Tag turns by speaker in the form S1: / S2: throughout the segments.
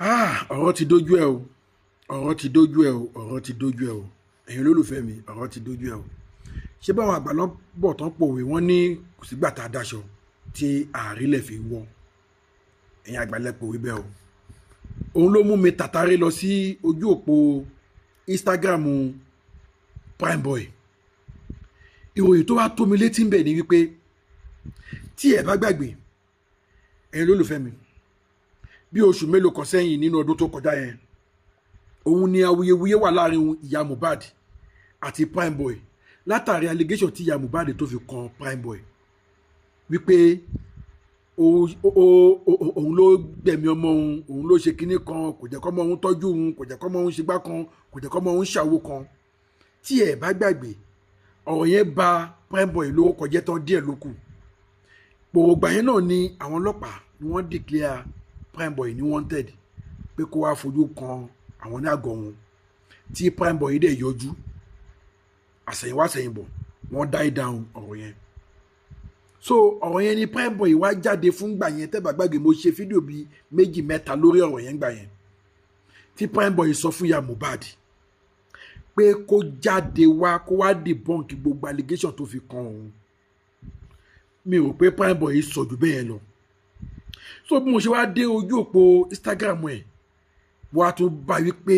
S1: ọ̀rọ̀ ti dójú ẹ̀ o ọ̀rọ̀ ti dójú ẹ̀ o ọ̀rọ̀ ti dójú ẹ̀ o ẹ̀yin olólùfẹ́ mi ọ̀rọ̀ ti dójú ẹ̀ o ṣé báwọn àgbàlọ́bọ̀ tán pòwe wọ́n ní kò sígbà tá a daṣọ tí àárílẹ̀ fi wọ́ ẹ̀yin àgbàlẹ̀ pòwe bẹ́ẹ̀ o òun ló mú mi tàtàrí lọ sí ojú òpó Instagram Primeboy ìròyìn tó wá tó mi létí ń bẹ̀ ni wípé tí ẹ bá gbàgbé ẹ̀yin olólùfẹ́ mi bí oṣù mélòó kan sẹ́yìn nínú ọdún tó kọjá yẹn òun ni awuyewuye wà láàrin ìyá Mohbad àti Primeboy látàrí allegation tí ìyá Mohbad tó fi kan Primeboy wípé òun ló gbẹ̀mí ọmọ òun ló ṣe kinní kan kò jẹ́ kọ́mọ òun tọ́jú òun kò jẹ́ kọ́mọ òun ṣègbà kan kò jẹ́ kọ́mọ òun ṣàwo kan tí ẹ bá gbàgbé ọ̀rọ̀ yẹn bà Primeboy lórúkọ jẹ́ tán díẹ̀ lókù gbòògbà yẹn náà ni àwọn ọlọ́pàá ni wọ́n declare Primeboy ní wanted pé kó wá fojú kan àwọn ní àgọ́ wọn tí Primeboy dẹ̀ yọjú àsẹ̀yìnwá àsẹ̀yìnbọ̀ wọ́n die down ọ̀rọ̀ yẹn so ọ̀rọ̀ yẹn ni Primeboy wá jáde fún gbà yẹn tẹ́ bá gbàgbé mo ṣe fídíò bíi méjì mẹ́ta lórí ọ̀rọ̀ yẹn gbà yẹn tí Primeboy sọ fún ya Mohbad pé kó jáde wá kó wá debunk gbogbo allegation tó fi kan òun mi rò pé Primeboy sọ jù bẹ́ẹ̀ lọ so bí mo ṣe wá dé ojú òpó Instagram ẹ̀ wọ́n á tún bá wípé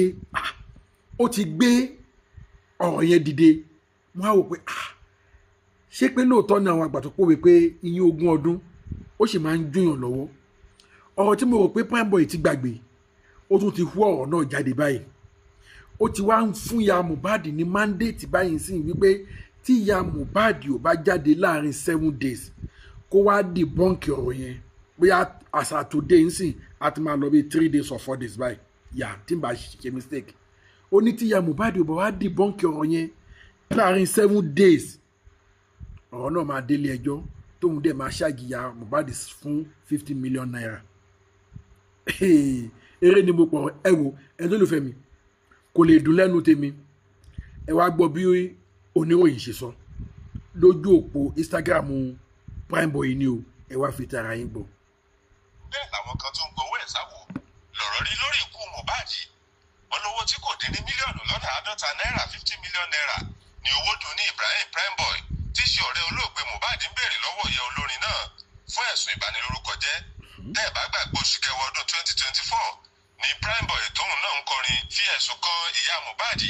S1: ó ti gbé ọ̀rọ̀ yẹn dìde wọ́n á wò pé ṣé pé lóòótọ́ ni àwọn àgbà tó pòwe pé iye ogún ọdún ó sì máa ń jóyàn lọ́wọ́ ọ̀rọ̀ tí mo rò pé Primeboy ti gbàgbé ó tún ti hu ọ̀rọ̀ náà jáde báyìí ó ti wá ń fún ya Mohbad ní mandate báyìí sí wípé tí ya Mohbad ò bá jáde láàrin 7 days kó wá debunk ọ̀rọ̀ yẹn bóyá àṣà today ń sìn á ti máa lọ bí 3 days or 4 days báyìí yà tí n bá ṣe mistake ó ní tí ya Mohbad ò bá wá debunk ọ̀rọ̀ yẹn láàrin 7 days ọ̀rọ̀ náà máa délé ẹjọ́ tóun dẹ̀ máa ṣàgìyà Mohbad fún 50 million naira eré ni mo pọ̀ ẹ wo ẹ tó lè fẹ́ mi kò lè dùn lẹ́nu tèmi ẹ wá gbọ́ bí oníròyìn ṣe sọ lójú òpó Instagram Primeboy ni o ẹ wá fi tara yín gbọ́.
S2: bẹ́ẹ̀ làwọn kan tó ń gbowó ẹ̀ sáwò lọ̀rọ̀ rí lórí ikú Mohbad wọn lówó tí kò dín ní mílíọ̀nù lọ́nà àádọ́ta náírà 50 million naira ní owó dùn ní Ibrahim Primeboy tí í ṣe ọ̀rẹ́ olóògbé Mohbad ń béèrè lọ́wọ́ ìyá olórin náà fún ẹ̀sùn ìbanilórúkọ jẹ́ tẹ́ ẹ̀ bá gbàgbé oṣù kẹwàá ọdún 2024 ní Primeboy tóun náà ń kọrin fi ẹ̀sùn kan ìyá Mohbad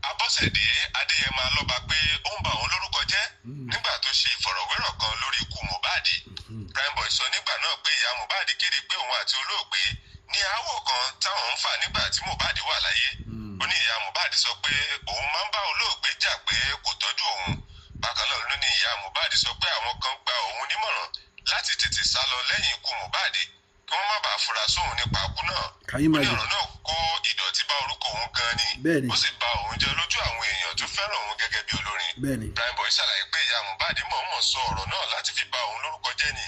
S2: Abọ́sẹ̀dé Adéyẹmọ Alọ́ba pé ó ń ba òun lórúkọ jẹ́ nígbà tó ṣe ìfọ̀rọ̀wérọ̀ kan lórí ikú Mohbad Primeboy sọ nígbà náà pé ìyá Mohbad kéde pé òun àti olóògbé ní aáwọ̀ kan táwọn ń fà nígbà tí Mohbad wà láyé ó ní ìyá Mohbad sọ pé òun máa ń bá olóògbé jà pé kò tọ́jú òun bákan náà ló ní ìyá Mohbad sọ pé àwọn kan gba òun nímọ̀ràn láti tètè sá lọ lẹ́yìn ikú Mohbad kí wọ́n má bàa fura sóhun nípa ikú náà ó ní ọ̀rọ̀ náà kó ìdọ̀tí bá orúkọ òun gan ni ó sì bà òun jẹ́ lójú àwọn èèyàn tó fẹ́ràn òun gẹ́gẹ́ bí olórin Primeboy ṣàlàyé pé ìyá Mohbad mọ̀ọ́mọ̀ sọ ọ̀rọ̀ náà láti fi bà òun lórúkọ jẹ́ ni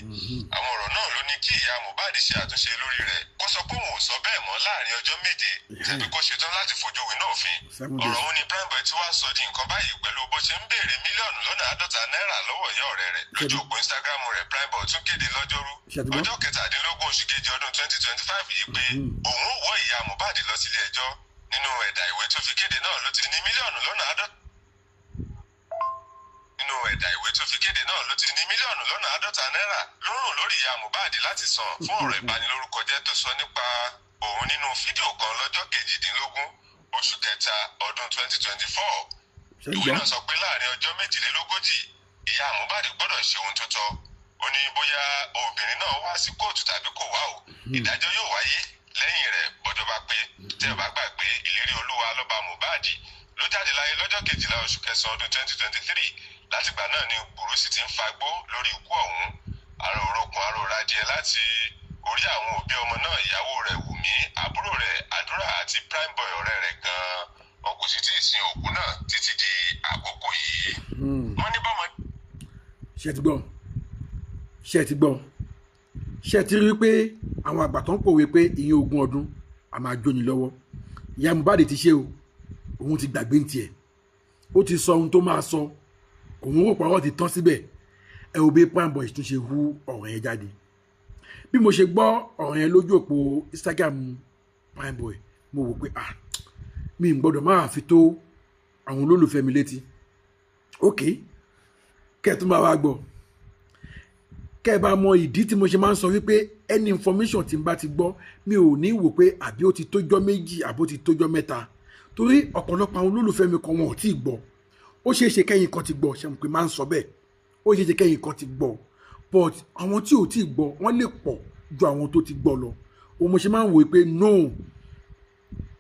S2: àwọn ọ̀rọ̀ náà ló ní kí ìyá Mohbad ṣe àtúnṣe lórí rẹ̀ kó sọ pé òun ò sọ bẹ́ẹ̀ mọ́ láàrin ọjọ́ méje tàbí kó ṣetán láti fojú winá òfin ọ̀rọ̀ òun ni Primeboy ti wá sọ di nǹkan báyìí pẹ̀lú bó ṣe ń béèrè mílíọ̀nù lọ́nà àádọ́ta náírà lọ́wọ́ ìyá ọ̀rẹ́ rẹ̀ lójú òpó Instagram rẹ̀ Primeboy tún kéde lọ́jọ́rú ọjọ́ kẹtàdínlógún oṣù kejì ọdún 2025 yìí pé òun ò wọ́ ìyá Mohbad lọ sílé ẹjọ́ nínú ẹ̀dà ìwé tó fi kéde náà ló ti ní mílíọ̀nù lọ́nà àádọ́ta náírà ló rùn lórí ìyá Mohbad láti san fún ọ̀rọ̀ ìbanilórúkọ jẹ́ tó sọ nípa òun nínú fídíò kan lọ́jọ́ kejìdínlógún oṣù kẹta ọdún 2024 ìwé náà sọ pé láàrin ọjọ́ méjìlélógójì ìyá Mohbad gbọ́dọ̀ ṣe ohun tó tọ́ ó ní bóyá obìnrin náà wá sí kóòtù tàbí kò wá o ìdájọ́ yóò wáyé lẹ́yìn rẹ̀ bọ́jọ́ bá pé tẹ́ ẹ bá gbàgbé ìlérí olúwa lọ́ba Mohbad ló jáde láyé lọ́jọ́ kejìlá oṣù kẹsàn-án ọdún 2023 látìgbà náà ni gbùrú sì ti ń fagbó lórí ikú ọ̀hún àrò òrokùn àrò òradìẹ láti orí àwọn òbí ọmọ náà ìyàwó rẹ̀ Wùmí àbúrò rẹ̀ Àdúrà àti Primeboy ọ̀rẹ́ rẹ̀ gan-an wọn kò sì tí ì sin òkú náà títí di àkókò yìí. wọ́n ní bọ́mọ.
S1: ṣé ti rí pé àwọn àgbà tó ń pòwe pé ìyẹn ogún ọdún a máa jóni lọ́wọ́ ìyá Mohbad ti ṣe o òun ti gbàgbé ní tiẹ̀ ó ti sọ ohun tó máa sọ òun rò pàrọ̀ ti tán síbẹ̀ ẹ ò bí Primeboy tún ṣe hu ọ̀rọ̀ yẹn jáde bí mo ṣe gbọ́ ọ̀rọ̀ yẹn lójú òpó Instagram Primeboy mo wò pé mi ń gbọ́dọ̀ máa fi tó àwọn olólùfẹ́ mi létí ok kẹ́ ẹ tún máa wá gbọ́ kẹ́ ẹ bá mọ ìdí tí mo ṣe máa ń sọ wípé any information tí n bá ti gbọ́ mi ò ní wò pé àbí ó ti tójọ́ méjì àbí ó ti tójọ́ mẹ́ta torí ọ̀pọ̀lọpọ̀ àwọn olólùfẹ́ mi kan wọn ò tí ì gbọ́ ó ṣeé ṣe kẹ́yìn kan ti gbọ́ ṣe mo pé máa ń sọ bẹ́ẹ̀ ó ṣeé ṣe kẹ́yìn kan ti gbọ́ but àwọn tí ò tí ì gbọ́ wọ́n lè pọ̀ ju àwọn tó ti gbọ́ lọ o mo ṣe máa ń wò pé no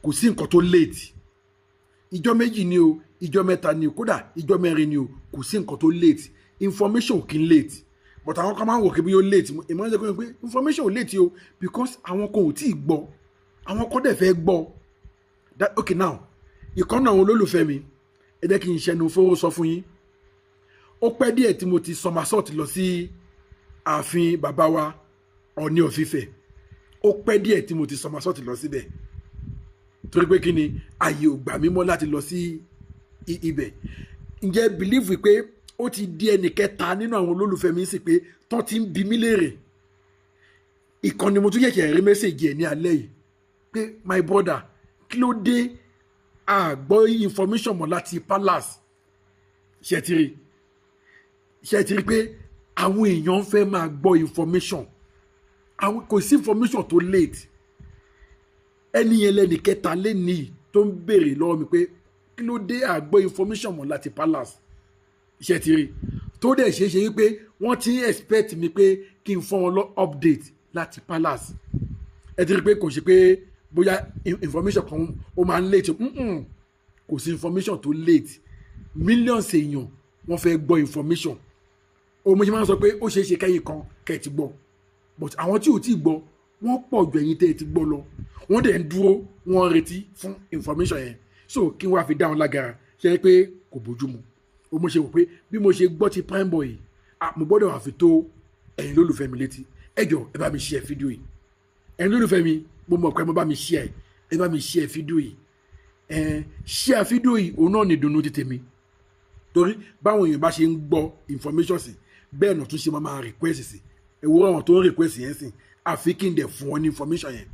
S1: kò sí nǹkan tó late ìjọ́ méjì ni o ìjọ́ mẹ́ta ni o kódà ìjọ́ mẹ́rin ni o kò sí nǹkan tó late information ò kí ń late but àwọn kan máa ń wò kí bí ó late ìmọ̀ ṣe pé information ò late o because àwọn kan ò tí ì gbọ́ àwọn kan dẹ̀ fẹ́ gbọ́ okay now ìkànnì àwọn olólùfẹ́ mi ẹ jẹ́ kí n ṣẹnu fóró sọ fún yín ó pẹ́ díẹ̀ tí mo ti somersault lọ sí ààfin bàbá wa Ọọ̀ni of Ifẹ̀ ó pẹ́ díẹ̀ tí mo ti somersault lọ síbẹ̀ torí pé kí ni ààyè ò gbà mí mọ́ láti lọ sí ibẹ̀ ǹjẹ́ believe pé ó ti di ẹnì kẹta nínú àwọn olólùfẹ́ mi sì pé tán ti ń bi mí léèrè ìkànnì mo tún yẹ̀kẹ̀ rí mẹ́sẹ̀gì ẹ̀ ní alẹ́ yìí pé my brother kí ló dé àgbọ́ information mọ́ láti palace ṣe ti rí pé àwọn èèyàn fẹ́ máa gbọ́ information kò sí information tó late ẹni yẹn lẹ́nì kẹta lẹ́nìí tó ń béèrè lọ́wọ́ mi pé kí ló dé àgbọ́ information mọ́ láti palace ṣe ti rí tó dẹ̀ ṣe é ṣe wípé wọ́n ti ń expect mi pé kí n fún wọn lọ update láti palace ẹ ti rí pé kò ṣe pé bóyá information kan ó máa ń late kò sí information tó late millions èèyàn wọ́n fẹ́ gbọ́ information o mo ṣe máa ń sọ pé ó ṣeé ṣe kẹ́yìn kan kẹ́ ẹ ti gbọ́ but àwọn tí ò tí ì gbọ́ wọ́n pọ̀ ju ẹ̀yin tẹ́ ẹ ti gbọ́ lọ wọ́n dẹ̀ ń dúró wọ́n ń retí fún information yẹn so kí wọ́n á fi dá wọn lágara ṣe é pé kò bójú mu o mo ṣe wò pé bí mo ṣe gbọ́ ti Primeboy yìí mo gbọ́dọ̀ wà fi tó ẹ̀yin lólùfẹ́ mi létí ẹ jọ̀ọ́ ẹ bá mi share fídíò yìí ẹ̀yin lólùfẹ́ mi mo mọ̀ pé mo bá mi share ẹ bá mi share fídíò yìí share fídíò yìí òun náà ní ìdùnnú ti tèmi torí báwọn èèyàn bá ṣe ń gbọ́ information sí bẹ́ẹ̀ náà tún ṣe máa request sí ẹ̀wọ́ àwọn tó ń request yẹn sìn àfi kí n dẹ̀ fún wọn ní information yẹn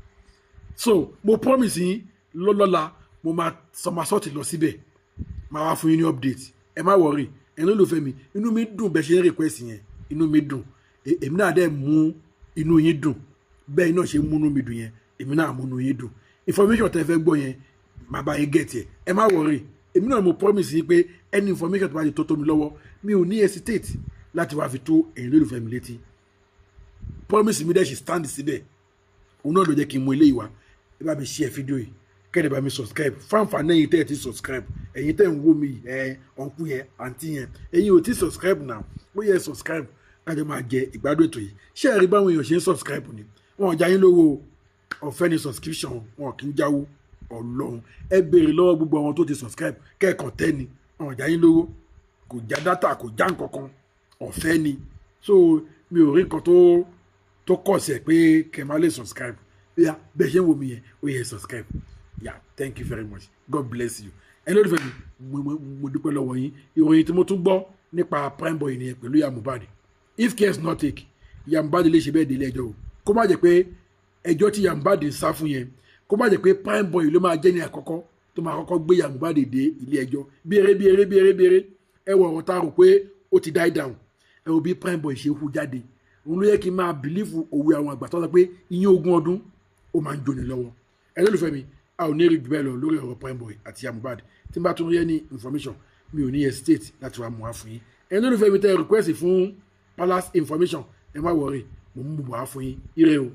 S1: so mo promise yín lọ́lọ́la mo máa somersault lọ síbẹ̀ máa wá fún yín ní update ẹ má worry ẹ̀yin olólùfẹ́ mi inú mi dùn bẹ́ẹ̀ ṣe ń request yẹn inú mi dùn èmi náà dẹ̀ mú inú yín dùn bẹ́ẹ̀ náà ṣe múnú mi dùn yẹn èmi náà múnú yín dùn information tẹ́ fẹ́ gbọ́ yẹn máa bá yín get ẹ má worry èmi náà mo promise yín pé any information tó bá ti tó mi lọ́wọ́ mi ò ní hesitate láti wá fi tó ẹ̀yin olólùfẹ́ mi létí promise mi dẹ̀ ṣe stand síbẹ̀ òun náà ló jẹ́ kí n mú eléyìí wá ẹ bá mi share fídíò yìí kẹ́lẹ́ bá mi subscribe fáǹfààní ẹ̀yin tẹ́ ẹ ti subscribe ẹ̀yin tẹ́ ń wò mí ọ̀nkú yẹn àǹtí yẹn ẹ̀yin ò ti subscribe now ó yẹ subscribe kájọ máa jẹ ìgbádùn ètò yìí ṣé ẹ rí báwọn èèyàn ṣe ń subscribe ni wọn ò já yín lówó ọ̀fẹ́ ni subscription wọn kì í jáwó Ọlọ́run ẹ béèrè lọ́wọ́ gbogbo àwọn tó ti subscribe kẹ́ẹ̀kan tẹ́ ni wọn ò já yín lówó kò já dátà kò já nǹkankan ọ̀fẹ́ ni so mi ò rí nǹkan tó kọ̀ sí ẹ̀ pé kẹ́ máa lè subscribe bẹ́ẹ̀ ṣe ń wò mí yẹn ó yẹ subscribe thank you very much God bless you ẹni olùfẹ́ mi mo dúpẹ́ lọ́wọ́ yín ìròyìn tí mo tún gbọ́ nípa Primeboy nìyẹn pẹ̀lú Ìyá Mohbad if care is not take Ìyá Mohbad lè ṣe bẹ́ẹ̀ délé ẹjọ́ o kó má jẹ́ pé ẹjọ́ tí Ìyá Mohbad ń sá fún yẹn kó má jẹ́ pé Primeboy ló máa jẹ́ ní àkọ́kọ́ tó máa kọ́kọ́ gbé Ìyá Mohbad dé ilé ẹjọ́ bí eré ẹ wọ ọ̀rọ̀ tá a rò pé ó ti die down ẹ wo bí Primeboy ṣe hu jáde òun ló yẹ kí n máa bìlífù òwe àwọn àgbà tó sọ pé ìyẹn ogún ọdún ó máa ń jóni lọ́wọ́ ẹ lólùfẹ́ mi a ò ní rí jù bẹ́ẹ̀ lọ lórí ọ̀rọ̀ Primeboy àti Ìyá Mohbad tí n bá tún rí ẹni information mi ò ní hesitate láti wá mú wá fún yín ẹ lólùfẹ́ mi tẹ request fún palace information ẹ má worry mo mú bọ̀ wá fún yín ire o.